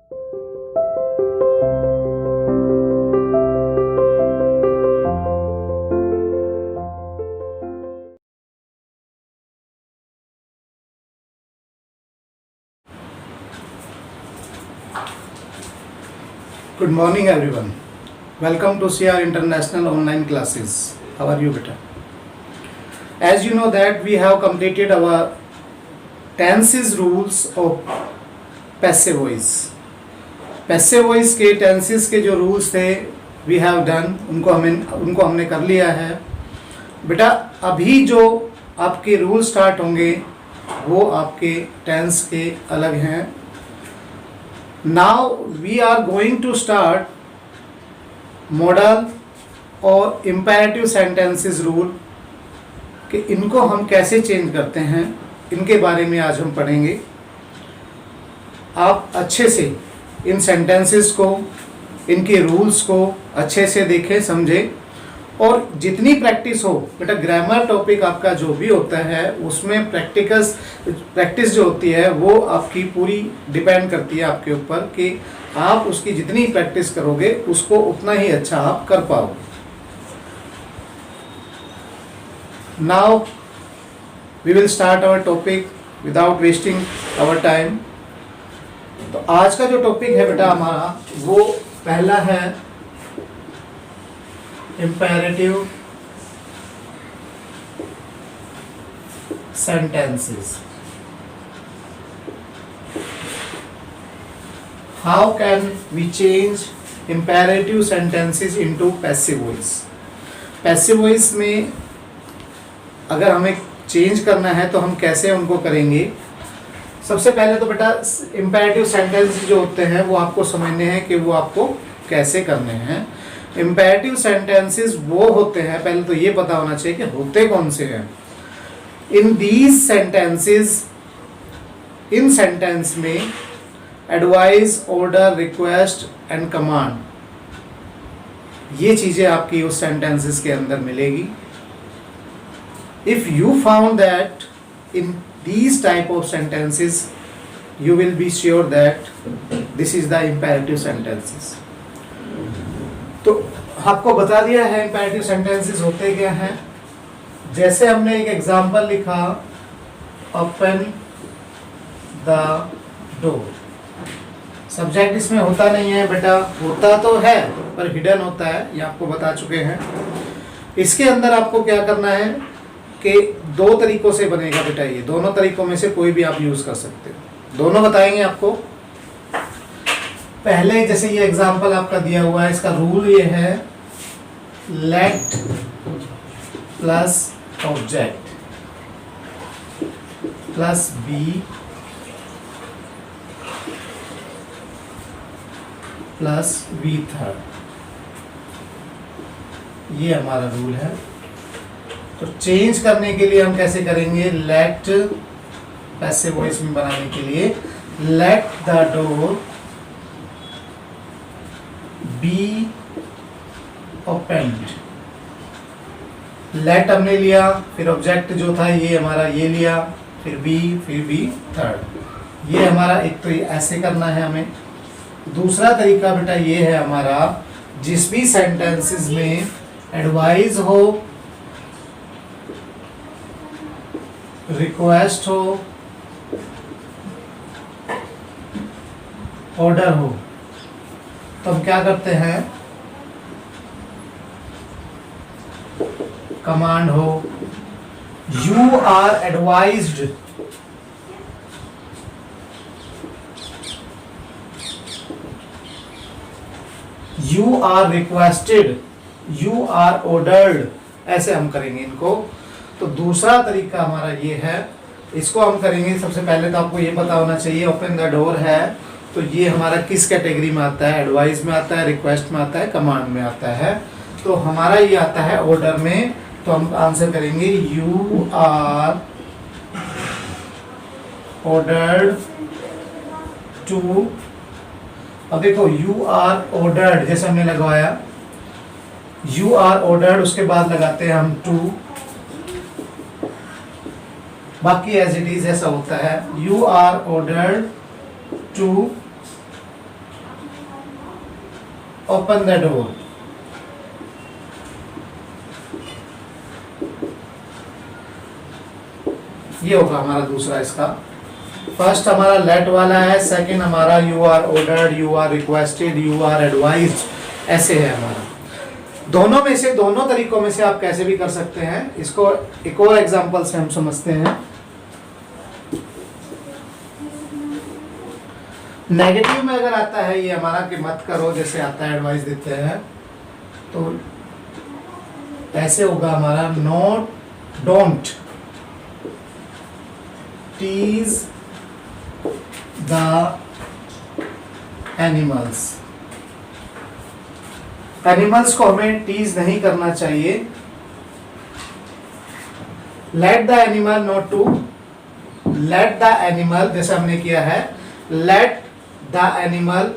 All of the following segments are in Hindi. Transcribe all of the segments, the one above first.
Good morning everyone. Welcome to CR International online classes. How are you beta? As you know that we have completed our tenses rules of passive voice. Passive voice के tenses के जो rules थे we have done, उनको हमने कर लिया है बेटा. अभी जो आपके रूल स्टार्ट होंगे वो आपके टेंस के अलग हैं. Now we are going to start modal और imperative sentences rule कि इनको हम कैसे चेंज करते हैं, इनके बारे में आज हम पढ़ेंगे. आप अच्छे से इन सेंटेंसेस को, इनके रूल्स को अच्छे से देखें, समझें और जितनी प्रैक्टिस हो बेटा. ग्रामर टॉपिक आपका जो भी होता है उसमें प्रैक्टिस जो होती है वो आपकी पूरी डिपेंड करती है आपके ऊपर कि आप उसकी जितनी प्रैक्टिस करोगे उसको उतना ही अच्छा आप कर पाओगे. Now we will start our topic without wasting our time. तो आज का जो टॉपिक है बेटा हमारा वो पहला है imperative sentences. How can we change imperative sentences into passive voice? Passive voice में अगर हमें चेंज करना है तो हम कैसे उनको करेंगे. सबसे पहले तो बेटा imperative sentences जो होते हैं वो आपको समझने हैं कि वो आपको कैसे करने हैं. इम्पेरेटिव सेंटेंसेस वो होते हैं, पहले तो ये पता होना चाहिए कि होते कौन से हैं. In these sentences, in sentence में advice, order, request and command, ये चीज़ें आपकी उस सेंटेंसेस के अंदर मिलेगी. If you found that in these type of sentences you will be sure that this is the imperative sentences. तो आपको बता दिया है imperative sentences होते क्या हैं. जैसे हमने एक एग्जांपल लिखा, open the door. सब्जेक्ट इसमें होता नहीं है बेटा, होता तो है पर हिडन होता है, ये आपको बता चुके हैं. इसके अंदर आपको क्या करना है कि दो तरीकों से बनेगा बेटा. ये दोनों तरीकों में से कोई भी आप यूज कर सकते हो. दोनों बताएंगे आपको. पहले जैसे ये एग्जांपल आपका दिया हुआ है, इसका रूल ये है let plus object plus B plus V third. ये हमारा रूल है. तो चेंज करने के लिए हम कैसे करेंगे, लेट पैसिव वॉइस में बनाने के लिए let the door be opened. Let हमने लिया, फिर ऑब्जेक्ट जो था ये हमारा ये लिया, फिर बी थर्ड. ये हमारा एक तो ऐसे करना है हमें. दूसरा तरीका बेटा ये है हमारा, जिस भी सेंटेंसेस में एडवाइस हो, रिक्वेस्ट हो, ऑर्डर हो, तो हम क्या करते हैं, कमांड हो, you are advised, you are requested, you are ordered, ऐसे हम करेंगे इनको. तो दूसरा तरीका हमारा ये है, इसको हम करेंगे. सबसे पहले तो आपको ये पता होना चाहिए ओपन द डोर है तो ये हमारा किस कैटेगरी में आता है, एडवाइस में आता है, रिक्वेस्ट में आता है, कमांड में आता है. तो हमारा ये आता है ऑर्डर में. तो हम आंसर करेंगे यू आर ऑर्डर्ड टू. अब देखो यू आर ऑर्डर्ड जैसे हमने लगवाया, यू आर ऑर्डर्ड, उसके बाद लगाते हैं हम टू. बाकी एज इट इज ऐसा होता है, you are ordered to open the door. ये होगा हमारा दूसरा इसका। फर्स्ट हमारा लेट वाला है, सेकंड हमारा you are ordered, you are requested, you are advised, ऐसे है हमारा। दोनों में से, दोनों तरीकों में से आप कैसे भी कर सकते हैं। इसको एक और एग्जांपल से हम समझते हैं। नेगेटिव में अगर आता है ये हमारा कि मत करो, जैसे आता है एडवाइस देते हैं, तो ऐसे होगा हमारा note don't tease the animals. Animals को हमें टीज नहीं करना चाहिए। Let the animal not to, let the animal, जैसे हमने किया है, let the animal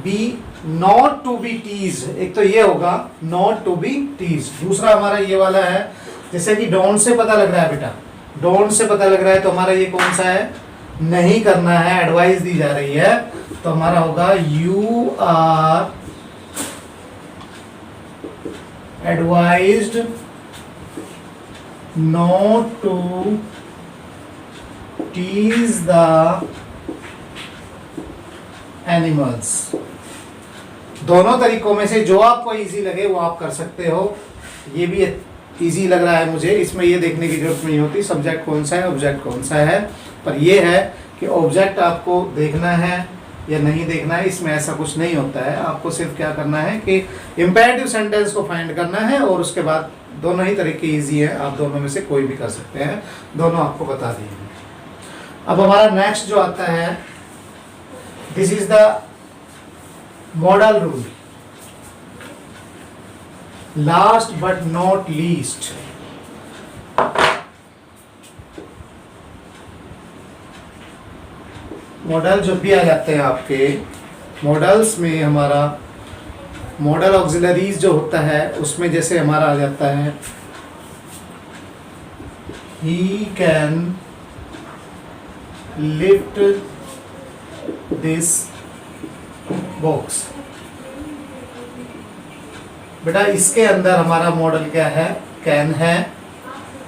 be not to be tease. एक तो ये होगा नॉट टू बी टीज। दूसरा हमारा ये वाला है, जैसे कि डोंट से पता लग रहा है बेटा, डोंट से पता लग रहा है, तो हमारा ये कौन सा है, नहीं करना है, एडवाइस दी जा रही है, तो हमारा होगा you are advised not to tease the animals. दोनों तरीकों में से जो आपको इजी लगे वो आप कर सकते हो। ये भी इजी लग रहा है मुझे, इसमें ये देखने की जरूरत नहीं होती सब्जेक्ट कौन सा है, ऑब्जेक्ट कौन सा है, पर ये है कि ऑब्जेक्ट आपको देखना है या नहीं देखना है, इसमें ऐसा कुछ नहीं होता है। आपको सिर्फ क्या करना है कि इंपेरेटिव सेंटेंस को फाइंड करना है, और उसके बाद दोनों ही तरीके इजी है, आप दोनों में से कोई भी कर सकते हैं, दोनों आपको बता दिए। अब हमारा नेक्स्ट जो आता है, this is the model rule. Last but not least, model जब भी आ जाते हैं आपके, मॉडल्स में हमारा मॉडल ऑक्सिलरीज जो होता है उसमें जैसे हमारा आ जाता है he can lift this box. बेटा इसके अंदर हमारा मॉडल क्या है, कैन है,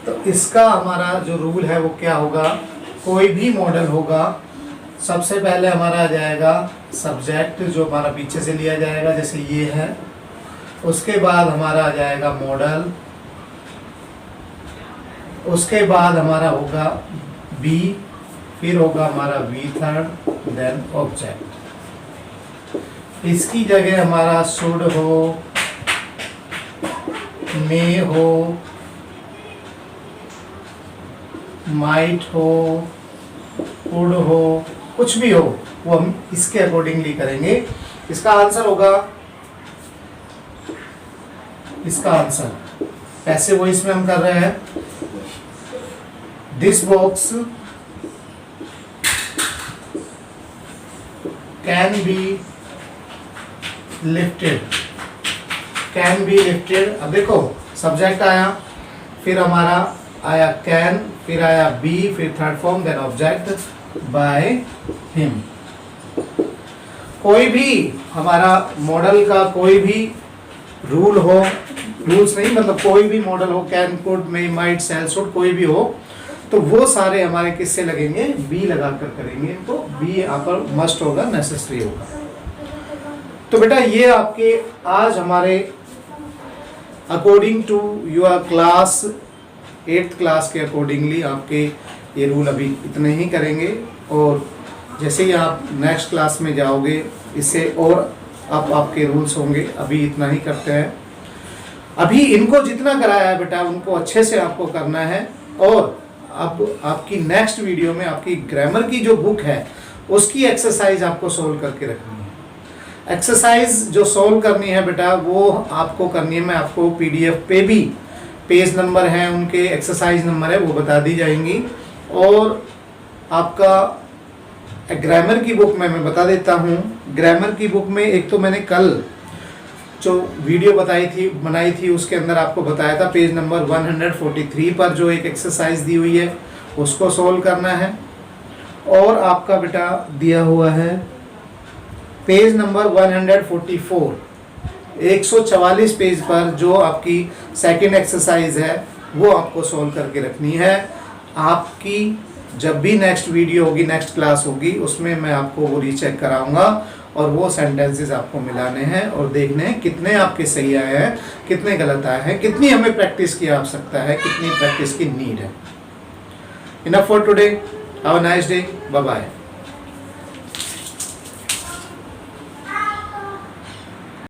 तो इसका हमारा जो रूल है वो क्या होगा, कोई भी मॉडल होगा, सबसे पहले हमारा आ जाएगा सब्जेक्ट जो हमारा पीछे से लिया जाएगा, जैसे ये है, उसके बाद हमारा आ जाएगा मॉडल, उसके बाद हमारा होगा बी, फिर होगा हमारा वी थर्ड, देन ऑब्जेक्ट। इसकी जगह हमारा शुड हो, मे हो, माइट हो, कुड हो, कुछ भी हो, वो हम इसके अकॉर्डिंगली करेंगे। इसका आंसर होगा, इसका आंसर पैसिव वॉइस में हम कर रहे हैं, this box can be lifted, can be lifted. अब देखो सब्जेक्ट आया, फिर हमारा आया कैन, फिर आया बी, फिर third form, then object by him. कोई भी हमारा मॉडल का कोई भी रूल हो, रूल्स नहीं मतलब कोई भी मॉडल हो, can, could, may, might, shall, should, कोई भी हो, तो वो सारे हमारे किससे लगेंगे, बी लगाकर करेंगे, तो बी यहाँ पर मस्ट होगा, नेसेसरी होगा। तो बेटा ये आपके आज हमारे according to your class 8th class के अकॉर्डिंगली आपके ये रूल अभी इतने ही करेंगे, और जैसे ही आप नेक्स्ट क्लास में जाओगे इससे और आपके रूल्स होंगे। अभी इतना ही करते हैं, अभी इनको जितना कराया है बेटा उनको अच्छे से आपको करना है, और अब आपकी नेक्स्ट वीडियो में आपकी ग्रामर की जो बुक है उसकी एक्सरसाइज आपको सोल्व करके रखनी है। एक्सरसाइज जो सोल्व करनी है बेटा वो आपको करनी है, मैं आपको पीडीएफ पे भी पेज नंबर हैं उनके, एक्सरसाइज नंबर है वो बता दी जाएंगी, और आपका ग्रामर की बुक में मैं बता देता हूँ। ग्रामर की बुक में एक तो मैंने कल जो वीडियो बनाई थी उसके अंदर आपको बताया था, पेज नंबर 143 पर जो एक एक्सरसाइज दी हुई है उसको सोल्व करना है, और आपका बेटा दिया हुआ है पेज नंबर 144, 144 पेज पर जो आपकी सेकंड एक्सरसाइज है वो आपको सॉल्व करके रखनी है। आपकी जब भी नेक्स्ट वीडियो होगी, नेक्स्ट क्लास होगी, उसमें मैं आपको वो रीचेक कराऊंगा और वो सेंटेंसेस आपको मिलाने हैं और देखने हैं कितने आपके सही आए हैं, कितने गलत आए हैं, कितनी हमें प्रैक्टिस की आवश्यकता है, कितनी प्रैक्टिस की नीड है। Enough for today, have a nice day, bye bye.